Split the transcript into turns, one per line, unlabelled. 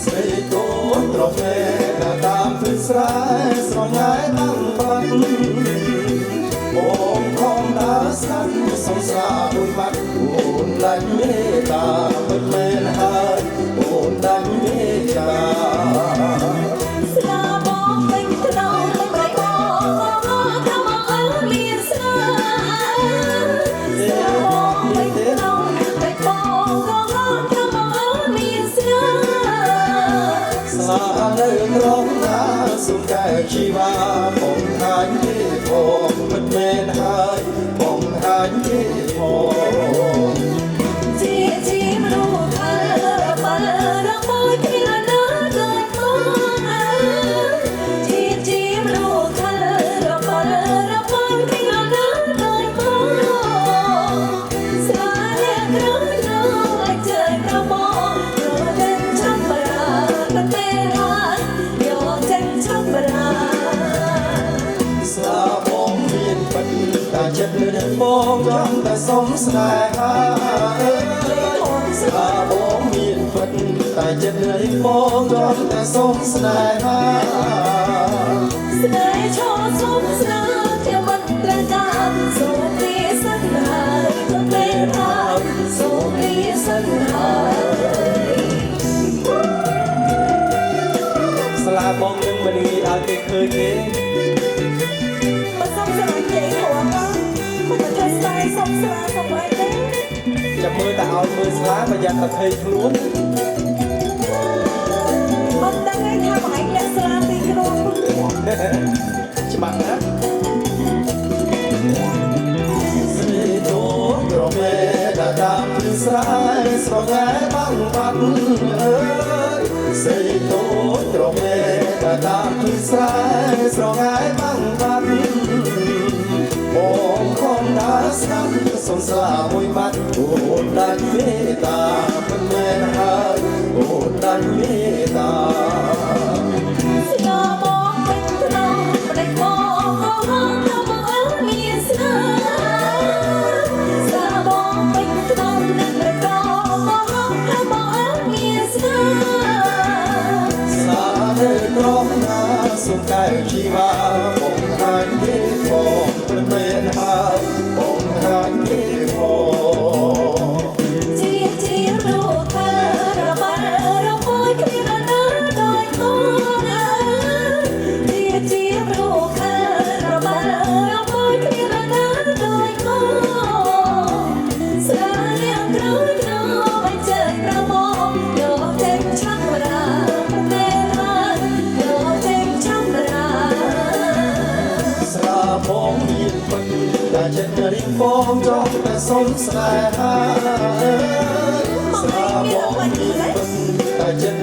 ស្រីកូនត្រង់មេតាមទិសស្រែស្រងាយតាំងបាត់បងខំដើរស្ដាប់សង្សារមួយបាត់អូនដាច់មេត្តាពិតមែនហើយអូនដាច់មេត្តា
ស្លាបងពេញថ្នមមិនបងថាមកអើមានស្នាស្លាបងពេញថ្នមមិនបងថាមកអើមានស្នា
ស្លានៅត្រង់ណាសុំកែជីវ៉ាបងហាញទេផងមិនមែនហើយបងហាញទេផង
ជាមនុស្សថាបើរកមួយពីណាដូចមកជាមនុស្សថាបើរកមួយពីណាដូចមកស្លាលាក់ក្រោយដល់ใจប្រមងរត់ទាំងចាំបារាមិនទេហើយយកទាំងចាំបារា
ស្លាបងមានបិទតែចិត្តនឹងបងចង់តែសុំស្នេហាស្លាបងមានបិទតែចិត្តនឹងបងចង់តែសុំស្នេហា
ស្នេហ៍ឈរសុំស្នាជាមិនត្រូវការសូមលាសិនហើយទៅពេលហើយសូមលាសិនហើយ
ស្លាបងនឹងមិនងាយឲ្យគេឃើញទេ
បើសុំស្នានិយាយហួរមកមិនធ្វើស្ដាយសុំស្នាសុំអីទេ
ចាំមើលតែឲ្យមើលស្លាប្រយ័ត្នតែភ័យខ្លួន
អត់ដឹងឯងថាបងឯងលាក់ស្លាពីក្រុម
ច្បាស់ណាស់ស្រីទូត្រមេតាមស្រែស្រងាយបាំងបាត់អើយស្រីទូត្រមេតាមស្រែស្រងាយបាំងបាត់បងខំដើរស្ដាប់សង្សារមួយបាត់អូនដាច់មេត្តាមិនមែនហើយអូនដាច់មេត្តា
ស្នាបងពេញថ្នមមិនបងថាមកអើមានស្នាស្នាបងពេញថ្នមមិនបងថាមកអើមានស្នា
ស្លានៅត្រង់ណាសុំកែជីវ៉ាបងហាញទេបងមិនមែនហើយបងហាញទេផង
ជាรู้ថារបស់មួយគ្មានណាដូចមកជាรู้ថារបស់មួយគ្មានណាដូចមកស្រាលៀងក្រោយក្រោយចេញប្រមងយកចេញឆាប់រាតែហើយយកចេញឆាប់រា
ស្លាបងមានពេញតែចិត្តរីកបងចង់តែសុំស្នេហាស្លាបងមានពេញតែចិត្ត